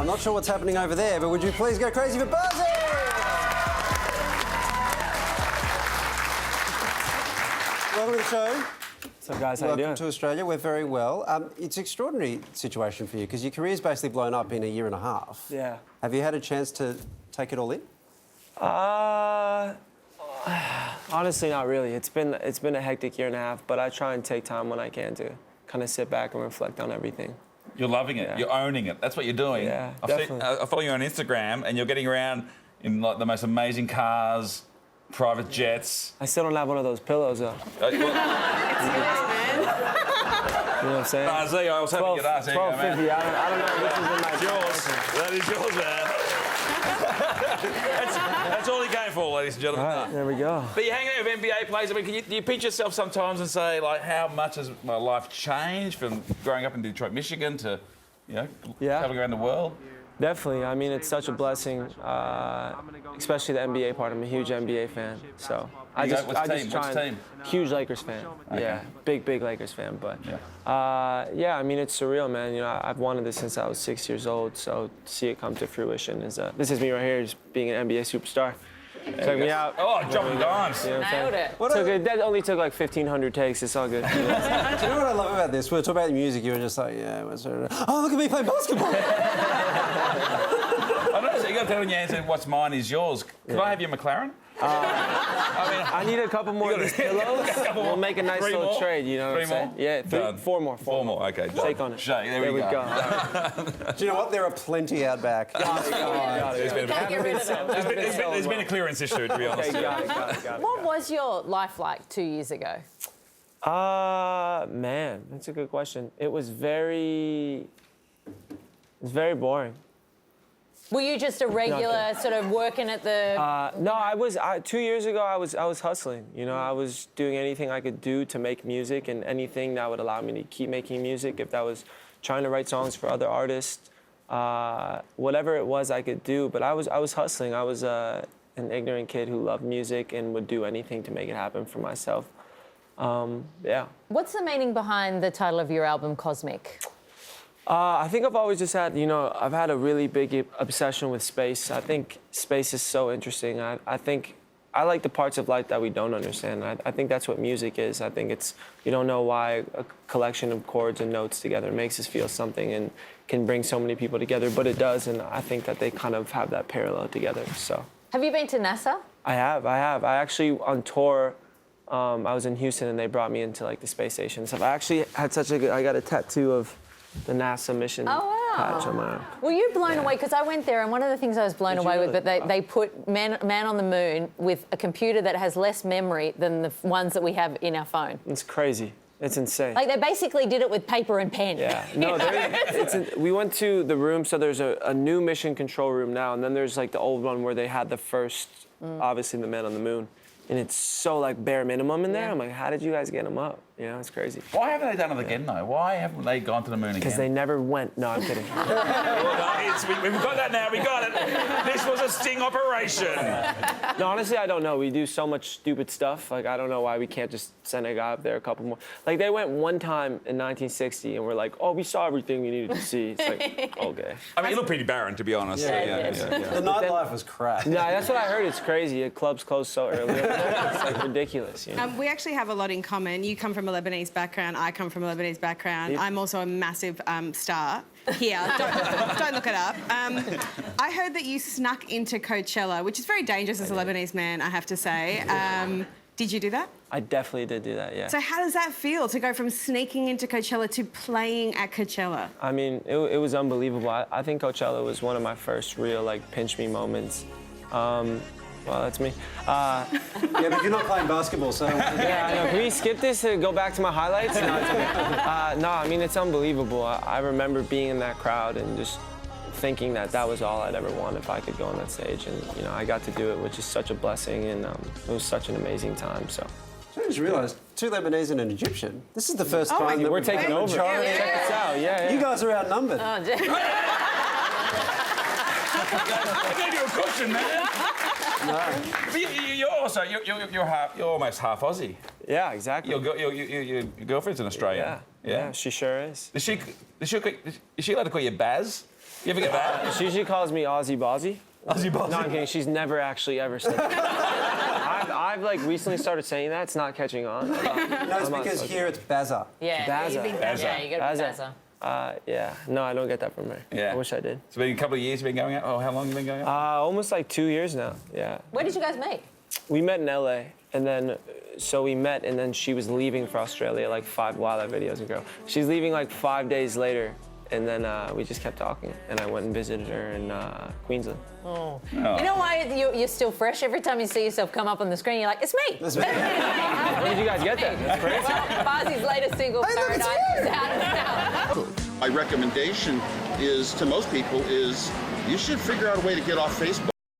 I'm not sure what's happening over there, but would you please go crazy for Bazzi? Welcome to the show. What's up, guys? How you doing? Welcome to Australia. We're very well. It's an extraordinary situation for you because your career's basically blown up in a year and a half. Yeah. Have you had a chance to take it all in? Honestly, not really. It's been a hectic year and a half, but I try and take time when I can to kind of sit back and reflect on everything. You're loving it. Yeah. You're owning it. That's what you're doing. Yeah, definitely. I follow you on Instagram, and you're getting around in like the most amazing cars, private jets. I still don't have one of those pillows, though. Well, It's yours, man. You know what I'm saying? Bazzi, I was hoping you'd ask. $12.50. I don't know which is in my Yours. That is yours, man. that's all you're going for, ladies and gentlemen. All right, there we go. But you're hanging out with NBA players. I mean, do you pinch yourself sometimes and say, like, how much has my life changed from growing up in Detroit, Michigan to, you know, traveling around the world? Definitely. I mean, it's such a blessing, especially the NBA part. I'm a huge NBA fan, so I just Which team? Huge Lakers fan. Okay. Yeah, big Lakers fan. But yeah, I mean, it's surreal, man. You know, I've wanted this since I was 6 years old. So to see it come to fruition is this is me right here, just being an NBA superstar. Check me out. Oh, dropping dimes. You know Nailed it. That only took like 1,500 takes. It's all good. You know? Do you know what I love about this? We're talking about music. You were just like, yeah, oh, look at me play basketball. I know, so you got to tell me your answer. What's mine is yours. Could I have your McLaren? I need a couple more of these pillows. We'll make a nice little trade, you know what I'm saying? Yeah, four more. Four more, okay. Shake on it. Shake, there we go. Do you know what? There are plenty out back. There's been Can't get rid of them. there's been a clearance issue, to be honest. Okay, got it. What was your life like 2 years ago? Man, that's a good question. It was very boring. Were you just a regular sort of working at the... No, 2 years ago, I was hustling. You know, I was doing anything I could do to make music and anything that would allow me to keep making music. If that was trying to write songs for other artists, whatever it was I could do. But I was hustling. I was an ignorant kid who loved music and would do anything to make it happen for myself. Yeah. What's the meaning behind the title of your album, Cosmic? I think I've always just had, I've had a really big obsession with space. I think space is so interesting. I think I like the parts of life that we don't understand. I think that's what music is. I think it's, you don't know why a collection of chords and notes together makes us feel something and can bring so many people together, but it does, and I think that they kind of have that parallel together, so. Have you been to NASA? I have. I actually, on tour, I was in Houston and they brought me into like the space station and stuff. I actually had I got a tattoo of the NASA mission patch on my arm. Were you blown away? Because I went there and one of the things I was blown away with, that they put man on the moon with a computer that has less memory than the ones that we have in our phone. It's crazy. It's insane. Like, they basically did it with paper and pen. Yeah. No, we went to the room, so there's a new mission control room now, and then there's like the old one where they had the first, obviously, the man on the moon. And it's so like bare minimum in there. I'm like, how did you guys get them up? You know, it's crazy. Why haven't they done it again, though? Why haven't they gone to the moon again? Because they never went. No, I'm kidding. We've got that now. We got it. This was a sting operation. No, honestly, I don't know. We do so much stupid stuff. Like, I don't know why we can't just send a guy up there a couple more. Like, they went one time in 1960, and we're like, oh, we saw everything we needed to see. It's like, okay. I mean, you look pretty barren, to be honest. Yeah. The nightlife was crap. No, that's what I heard. It's crazy. The clubs close so early. It's like ridiculous. You know? We actually have a lot in common. You come from a Lebanese background. I come from a Lebanese background. Yep. I'm also a massive star here. Don't look it up. I heard that you snuck into Coachella, which is very dangerous as a Lebanese man, I have to say. Did you do that? I definitely did do that, yeah. So how does that feel, to go from sneaking into Coachella to playing at Coachella? I mean, it was unbelievable. I think Coachella was one of my first real, like, pinch me moments. Well, that's me. Yeah, but you're not playing basketball, so... Yeah, I know. Can we skip this and go back to my highlights? No, it's okay. No, I mean, it's unbelievable. I remember being in that crowd and just thinking that was all I'd ever want if I could go on that stage. And, I got to do it, which is such a blessing, and it was such an amazing time, so. I just realised, 2 Lebanese and an Egyptian. This is the first time that we're taking over. Check this out, yeah. You guys are outnumbered. Oh, I gave you a cushion, man. No. But you're almost half Aussie. Yeah, exactly. Your girlfriend's an Australian. Yeah, she sure is. Is she allowed to call you Baz? You ever get that? She usually calls me Aussie Bazzi. Aussie Bazzi. No, I'm kidding. She's never actually ever said that. I've like recently started saying that. It's not catching on. No, it's because here it's Bazza. Yeah, Bazza. you think Bazza. Yeah, you got to be Bazza. Yeah. No, I don't get that from her. Yeah. I wish I did. It's been a couple of years you've been going out? Oh, how long have you been going out? Almost like 2 years now. Yeah. Where did you guys meet? We met in LA, and then we met, and then she was leaving for Australia like wow, that video's a girl. She's leaving like 5 days later, and then we just kept talking, and I went and visited her in Queensland. Oh. You know why you're still fresh? Every time you see yourself come up on the screen, you're like, it's me. That's me. Where did you guys get that? That's crazy. Well, Bazzi's latest single, Paradise, is out now. My recommendation is to most people is you should figure out a way to get off Facebook.